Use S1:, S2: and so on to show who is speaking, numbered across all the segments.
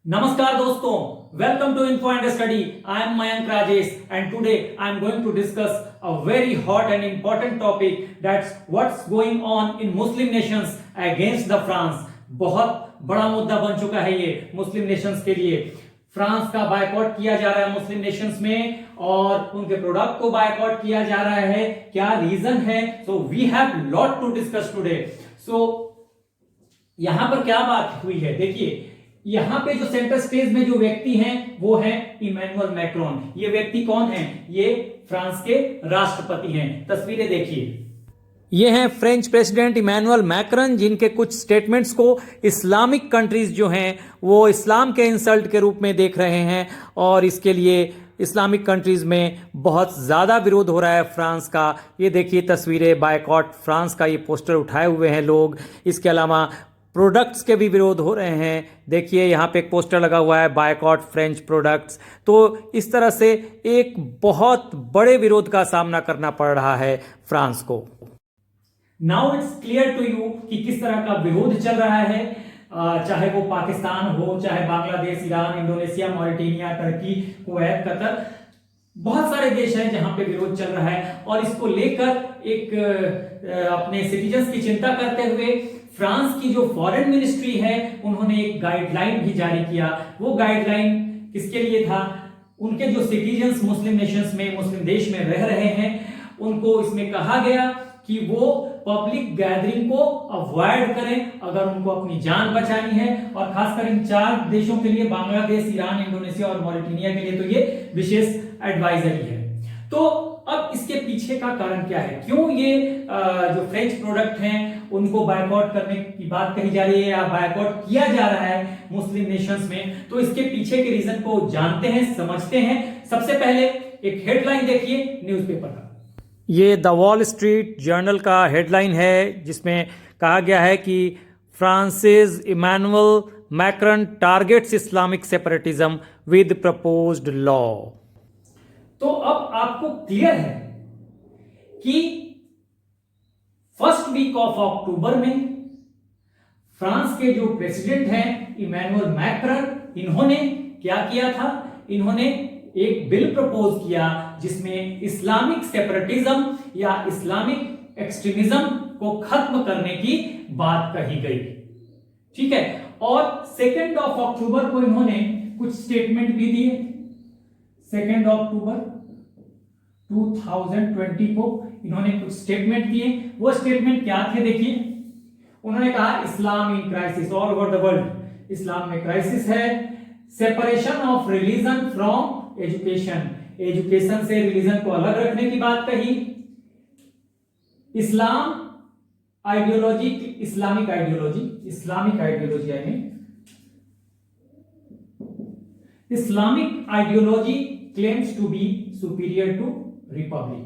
S1: Namaskar doston, welcome to Info and Study. I am Mayank Rajesh and today I am going to discuss a very hot and important topic, that's what's going on in Muslim nations against the France. बहुत बड़ा मुद्दा बन चुका है ये मुस्लिम Nations के लिए। France का बायकॉट किया जा रहा है मुस्लिम नेशंस में और उनके प्रोडक्ट को बायकॉट किया जा रहा है। क्या रीजन है? So we have lot to discuss today. सो यहां पर क्या बात हुई है, देखिए यहां पे जो सेंटर स्टेज में जो व्यक्ति हैं वो है इमैनुअल मैक्रोन। ये व्यक्ति कौन है? ये फ्रांस के राष्ट्रपति हैं। तस्वीरें देखिए, ये हैं फ्रेंच प्रेसिडेंट इमैनुअल मैक्रन, जिनके कुछ स्टेटमेंट्स को इस्लामिक कंट्रीज जो हैं वो इस्लाम के इंसल्ट के रूप में देख रहे हैं और इसके लिए इस्लामिक कंट्रीज में बहुत ज़्यादा विरोध हो रहा है फ्रांस का। ये देखिए तस्वीरें, बायकॉट फ्रांस का ये पोस्टर उठाए हुए हैं लोग। इसके अलावा प्रोडक्ट्स के भी विरोध हो रहे हैं। देखिए यहाँ पे एक पोस्टर लगा हुआ है, बायकॉट फ्रेंच प्रोडक्ट्स। तो इस तरह से एक बहुत बड़े विरोध का सामना करना पड़ रहा है फ्रांस को। Now it's clear to you कि किस तरह का विरोध चल रहा है, चाहे वो पाकिस्तान हो, चाहे Bangladesh, Iran, Indonesia, Mauritania, Turkey, Kuwait, Qatar, बहुत सारे देश हैं जहां पे विरोध चल रहा है। और इसको लेकर एक अपने सिटीजन्स की चिंता करते हुए फ्रांस की जो फॉरेन मिनिस्ट्री है उन्होंने एक गाइडलाइन भी जारी किया। वो गाइडलाइन किसके लिए था? उनके जो सिटीजन्स मुस्लिम नेशंस में, मुस्लिम देश में रह रहे हैं, उनको इसमें कहा गया कि वो पब्लिक गैदरिंग को अवॉइड करें अगर उनको अपनी जान बचानी है। और खासकर इन 4 देशों के लिए, बांग्लादेश, ईरान, इंडोनेशिया और मॉरिटेनिया के लिए तो ये विशेष एडवाइजरी है। तो अब इसके पीछे का कारण क्या है? क्यों ये जो फ्रेंच प्रोडक्ट हैं उनको बायकॉट करने की बात कही जा रही है या बायकॉट किया जा रहा है मुस्लिम नेशंस में? तो इसके पीछे के रीजन को जानते हैं, समझते हैं। सबसे पहले एक हेडलाइन देखिए न्यूज़पेपर का। ये द वॉल स्ट्रीट जर्नल का हेडलाइन है जिसमें कहा गया है कि Francis Emmanuel Macron targets Islamic separatism with proposed law. तो अब आपको क्लियर है कि फर्स्ट वीक ऑफ अक्टूबर में फ्रांस के जो प्रेसिडेंट हैं इमैनुअल मैक्रन, इन्होंने क्या किया था? इन्होंने एक बिल प्रपोज किया जिसमें इस्लामिक सेपरेटिज्म या इस्लामिक एक्सट्रीमिज्म को खत्म करने की बात कही गई। ठीक है। और 2 अक्टूबर को इन्होंने कुछ स्टेटमेंट भी दिए। 2 अक्टूबर 2020 को इन्होंने कुछ स्टेटमेंट दिए। वो स्टेटमेंट क्या थे? देखिए, उन्होंने कहा Islam in crisis, all over the world इस्लाम में क्राइसिस है। Separation of religion from education, education से रिलीजन को अलग रखने की बात कही। Islam ideology, Islamic ideology I mean Islamic ideology claims to be superior to republic.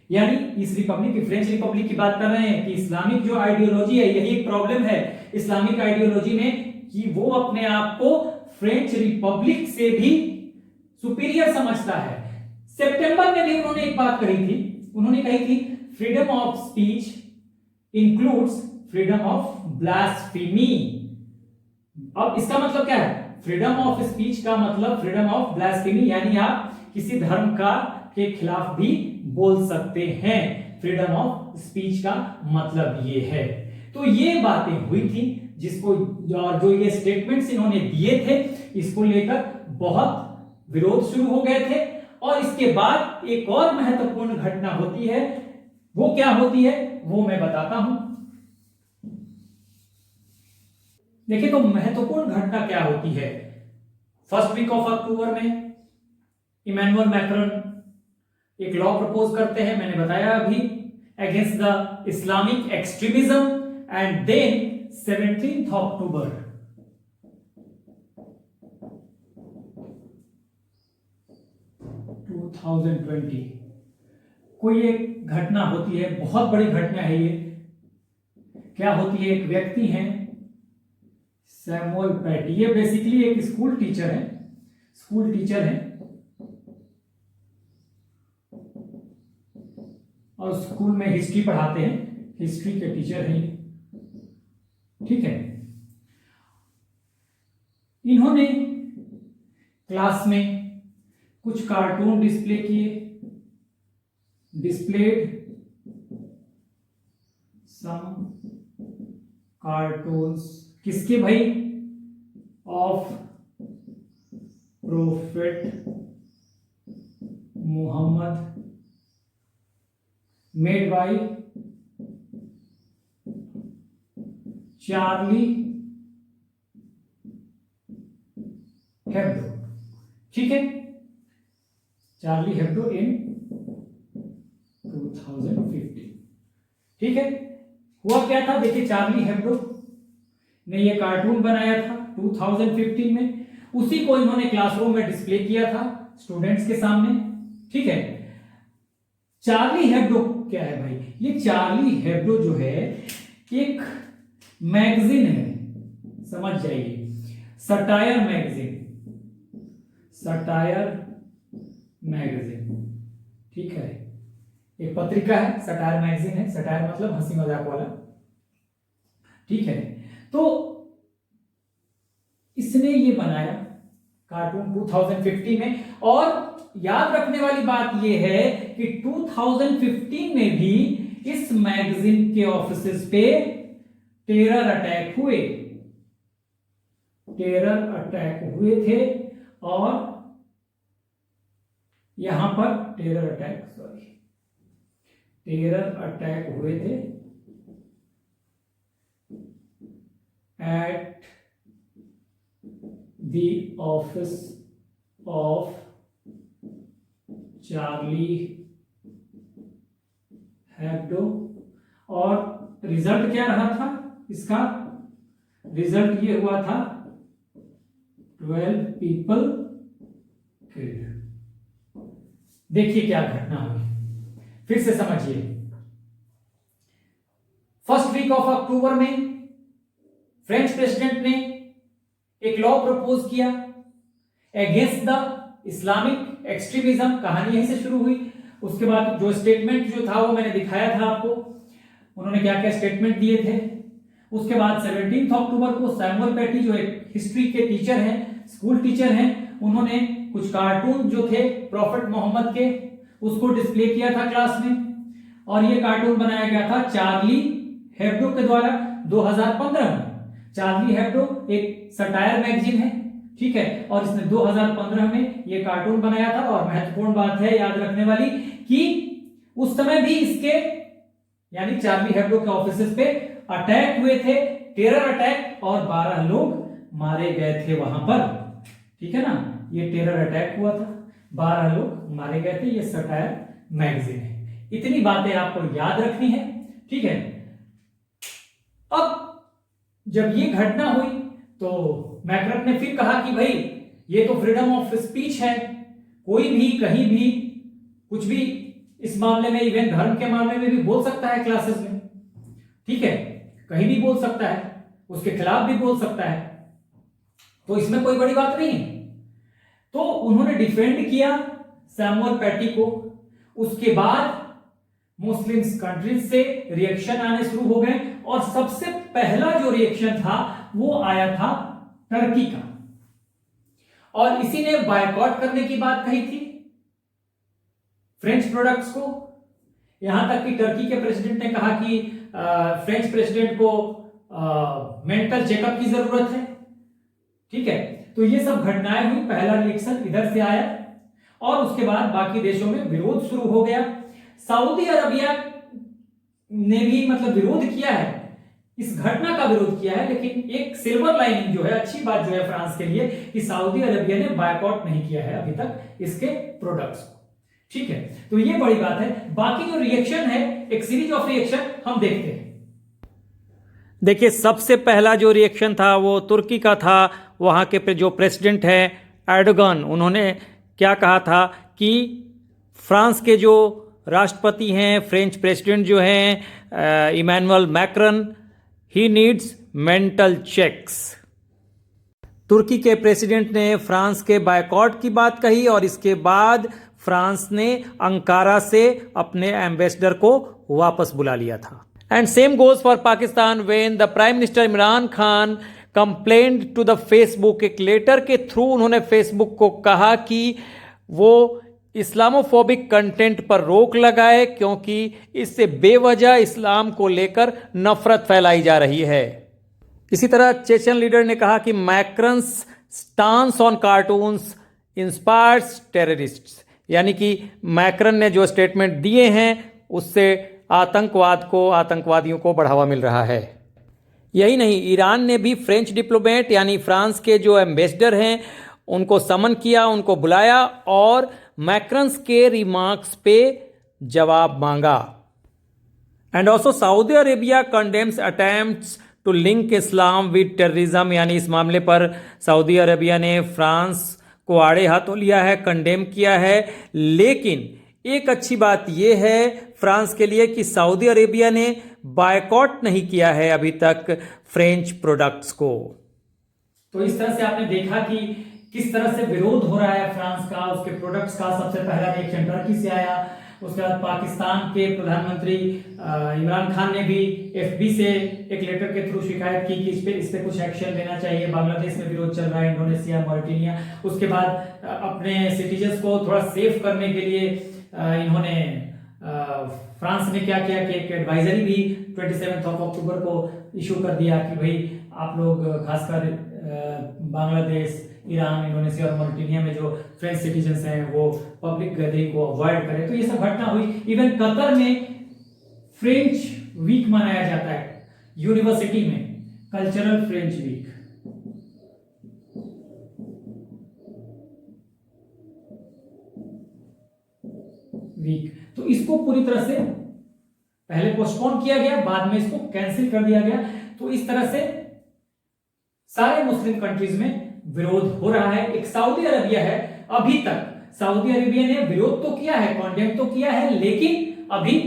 S1: यानी इस रिपब्लिक की, फ्रेंच रिपब्लिक की बात कर रहे हैं कि इस्लामिक जो आइडियोलॉजी है, यही एक प्रॉब्लम है इस्लामिक आइडियोलॉजी में कि वो अपने आप को फ्रेंच रिपब्लिक से भी सुपीरियर समझता है। सितंबर में भी उन्होंने एक बात कही थी, उन्होंने कही थी freedom of speech includes freedom of blasphemy. अब इसका मतलब क्या है? फ्रीडम ऑफ स्पीच का मतलब फ्रीडम ऑफ ब्लास्फेमी, यानी आप किसी धर्म के खिलाफ भी बोल सकते हैं। फ्रीडम ऑफ स्पीच का मतलब ये है। तो ये बातें हुई थी जिसको, और जो ये स्टेटमेंट्स इन्होंने दिए थे, इसको लेकर बहुत विरोध शुरू हो गए थे। और इसके बाद एक और महत्वपूर्ण घटना होती है। वो क्या होती है वो मैं बताता हूं। देखिए, तो महत्वपूर्ण घटना क्या होती है? फर्स्ट वीक ऑफ अक्टूबर में इमैनुअल मैक्रन एक लॉ प्रपोज करते हैं, मैंने बताया अभी, against the Islamic extremism. And then 17 October 2020 कोई एक घटना होती है, बहुत बड़ी घटना है ये। क्या होती है? एक व्यक्ति हैं सैमुअल पैटी, ये बेसिकली एक स्कूल टीचर हैं और स्कूल में हिस्ट्री पढ़ाते हैं, हिस्ट्री के टीचर हैं ये। ठीक है। इन्होंने क्लास में कुछ कार्टून डिस्प्ले किए, डिस्प्लेड सम कार्टून्स, किसके भाई? Of prophet Mohammed, made by Charlie Hebdo. ठीक है, चार्ली हेब्डो इन 2015। ठीक है, हुआ क्या था? देखिए, चार्ली हेब्डो ने ये कार्टून बनाया था 2015 में, उसी को इन्होंने क्लासरूम में डिस्प्ले किया था स्टूडेंट्स के सामने। ठीक है, चार्ली हेब्डो क्या है भाई? ये चार्ली हेब्डो जो है एक मैगजीन है, समझ जाइए, सटायर मैगजीन, सटायर मैगजीन। ठीक है, एक पत्रिका है, सटायर मैगजीन है, सटायर मतलब हंसी मजाक वाला। ठीक है, तो इसने ये बनाया कार्टून 2015 में, और याद रखने वाली बात ये है कि 2015 में भी इस मैगजीन के ऑफिसेस पे टेरर अटैक हुए, टेरर अटैक हुए थे, और यहां पर टेरर अटैक हुए थे at the office of Charlie Hebdo. और रिजल्ट क्या रहा था इसका? रिजल्ट ये हुआ था 12 पीपल किल्ड। देखिए क्या घटना हुई, फिर से समझिए। फर्स्ट वीक ऑफ अक्टूबर में फ्रेंच प्रेसिडेंट ने एक लॉ प्रपोज किया अगेंस्ट द इस्लामिक एक्सट्रीमिज्म। कहानी यहीं से शुरू हुई। उसके बाद जो स्टेटमेंट जो था वो मैंने दिखाया था आपको, उन्होंने क्या क्या स्टेटमेंट दिए थे। उसके बाद 17 अक्टूबर को सैमुअल पैटी जो एक हिस्ट्री के टीचर हैं, स्कूल टीचर हैं, उन्होंने कुछ कार्टून जो थे प्रॉफेट मोहम्मद के, उसको डिस्प्ले किया था क्लास में, और ये कार्टून बनाया गया था चार्ली हेब्डो के द्वारा 2015 में। चार्ली हेब्डो एक सटायर मैगजीन है, ठीक है, और इसने 2015 में ये कार्टून बनाया था। और महत्वपूर्ण बात है याद रखने वाली कि उस समय भी इसके यानी चार्ली हेब्डो के ऑफिसेस पे अटैक हुए थे, टेरर अटैक, और 12 लोग मारे गए थे वहां पर। ठीक है ना, ये टेरर अटैक हुआ था, 12 लोग मारे गए थे। ये सटायर मैगजीन है। इतनी बातें आपको याद रखनी है, ठीक है। अब जब ये घटना हुई तो मैक्रम ने फिर कहा कि भाई ये तो फ्रीडम ऑफ स्पीच है, कोई भी कहीं भी कुछ भी इस मामले में, इवन धर्म के मामले में भी बोल सकता है क्लासेस में, ठीक है, कहीं भी बोल सकता है, उसके खिलाफ भी बोल सकता है, तो इसमें कोई बड़ी बात नहीं है। तो उन्होंने डिफेंड किया सैमुअल पैटी को। उसके बाद मुस्लिम्स कंट्रीज से रिएक्शन आने शुरू हो गए, और सबसे पहला जो रिएक्शन था वो आया था टर्की का, और इसी ने बायकॉट करने की बात कही थी फ्रेंच प्रोडक्ट्स को। यहां तक कि टर्की के प्रेसिडेंट ने कहा कि फ्रेंच प्रेसिडेंट को मेंटल चेकअप की जरूरत है, ठीक है। तो ये सब घटनाएं हुई, पहला रिएक्शन इधर से आया, और उसके बाद बाकी देशों में विरोध शुरू हो गया। सऊदी अरबिया ने भी मतलब विरोध किया है, इस घटना का विरोध किया है, लेकिन एक सिल्वर लाइनिंग जो है, अच्छी बात जो है फ्रांस के लिए, कि सऊदी अरबिया ने बायकॉट नहीं किया है अभी तक इसके प्रोडक्ट्स को, ठीक है। तो ये बड़ी बात है। बाकी जो रिएक्शन है, एक सीरीज ऑफ रिएक्शन हम देखते हैं। देखिए, सबसे पहला जो रिएक्शन था वो तुर्की का था। वहां के जो प्रेसिडेंट है एर्डोगन, उन्होंने क्या कहा था कि फ्रांस के जो राष्ट्रपति हैं, फ्रेंच प्रेसिडेंट जो हैं Emmanuel Macron, he needs mental checks. तुर्की के प्रेसिडेंट ने फ्रांस के बायकॉट की बात कही, और इसके बाद फ्रांस ने अंकारा से अपने एम्बेसडर को वापस बुला लिया था। And same goes for Pakistan when the prime minister Imran Khan
S2: complaint to the Facebook, एक लेटर के थ्रू उन्होंने फेसबुक को कहा कि वो इस्लामोफोबिक कंटेंट पर रोक लगाए क्योंकि इससे बेवजह इस्लाम को लेकर नफरत फैलाई जा रही है। इसी तरह चेचन लीडर ने कहा कि Macron's stance on cartoons inspires terrorists, यानी कि मैक्रन ने जो स्टेटमेंट दिए हैं उससे आतंकवादियों को बढ़ावा मिल रहा है। यही नहीं, ईरान ने भी फ्रेंच डिप्लोमेट यानी फ्रांस के जो एम्बेसडर हैं उनको समन किया, उनको बुलाया और मैक्रन्स के रिमार्क्स पे जवाब मांगा। And also Saudi Arabia condemns attempts to link Islam with terrorism, यानी इस मामले पर सऊदी अरेबिया ने फ्रांस को आड़े हाथों लिया है, कंडेम किया है। लेकिन एक अच्छी बात यह है फ्रांस के लिए कि सऊदी अरेबिया ने बायकॉट नहीं किया है अभी तक फ्रेंच प्रोडक्ट्स को।
S1: तो इस तरह से आपने देखा कि किस तरह से विरोध हो रहा है फ्रांस का, उसके प्रोडक्ट्स का। सबसे पहला रिएक्शन टर्की से आया, उसके बाद पाकिस्तान के प्रधानमंत्री इमरान खान ने भी एफबी से एक लेटर के थ्रू शिकायत की कि इस पे कुछ एक्शन लेना चाहिए। बांग्लादेश में विरोध चल रहा है, इंडोनेशिया, मॉरिटेनिया। उसके बाद अपने सिटीजन्स को थोड़ा सेफ करने के लिए इन्होंने फ्रांस ने क्या किया कि एक एडवाइजरी भी 27 अक्टूबर को इशू कर दिया कि भाई आप लोग खासकर बांग्लादेश, ईरान, इंडोनेशिया और मॉरिटेनिया में जो फ्रेंच सिटीजन्स हैं वो पब्लिक गैदरिंग को अवॉइड करें। तो ये सब घटना हुई। इवन कतर में फ्रेंच वीक मनाया जाता है, यूनिवर्सिटी में कल्चरल फ्रेंच वीक। तो इसको पूरी तरह से पहले पोस्टपोन किया गया, बाद में इसको कैंसिल कर दिया गया। तो इस तरह से सारे मुस्लिम कंट्रीज में विरोध हो रहा है। एक सऊदी अरेबिया है, अभी तक सऊदी अरेबिया ने विरोध तो किया है, कॉन्डेम तो किया है, लेकिन अभी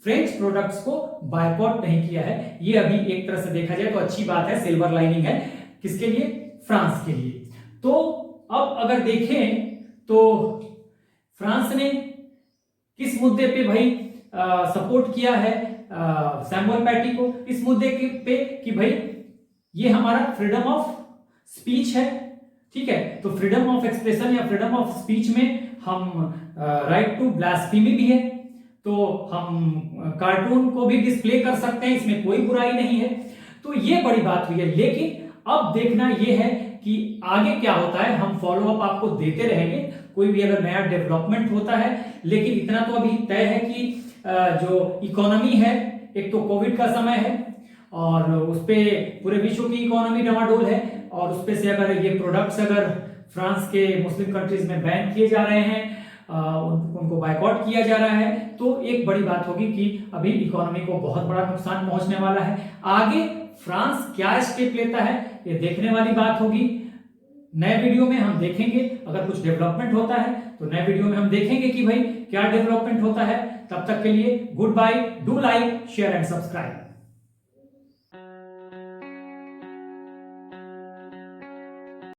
S1: फ्रेंच प्रोडक्ट्स को बायकॉट नहीं किया है। ये अभी एक तरह से देखा जाए तो अच्छी बात है, सिल्वर लाइनिंग है। किसके लिए? फ्रांस के लिए। तो अब अगर देखें तो फ्रांस ने किस मुद्दे पे भाई सपोर्ट किया है सैमुअल पैटी को? इस मुद्दे पे कि भाई ये हमारा फ्रीडम ऑफ स्पीच है, ठीक है। तो फ्रीडम ऑफ एक्सप्रेशन या फ्रीडम ऑफ स्पीच में हम राइट टू ब्लास्फेमी भी है, तो हम कार्टून को भी डिस्प्ले कर सकते हैं, इसमें कोई बुराई नहीं है। तो ये बड़ी बात हुई है। लेकिन अब देखना यह है कि आगे क्या होता है। हम फॉलो अप आपको देते रहेंगे, कोई भी अगर नया डेवलपमेंट होता है। लेकिन इतना तो अभी तय है कि जो इकोनॉमी है, एक तो कोविड का समय है और उस पे पूरे विश्व की इकोनॉमी डमाडोल है, और उस पे से अगर ये प्रोडक्ट्स अगर फ्रांस के मुस्लिम कंट्रीज में बैन किए जा रहे हैं, उनको बायकॉट किया जा रहा है, तो एक बड़ी बात होगी कि अभी इकोनॉमी को बहुत बड़ा नुकसान पहुंचने वाला है। आगे फ्रांस क्या स्टेप लेता है ये देखने वाली बात होगी। नए वीडियो में हम देखेंगे अगर कुछ डेवलपमेंट होता है, तो नए वीडियो में हम देखेंगे कि भाई क्या डेवलपमेंट होता है। तब तक के लिए goodbye, do like, share and subscribe.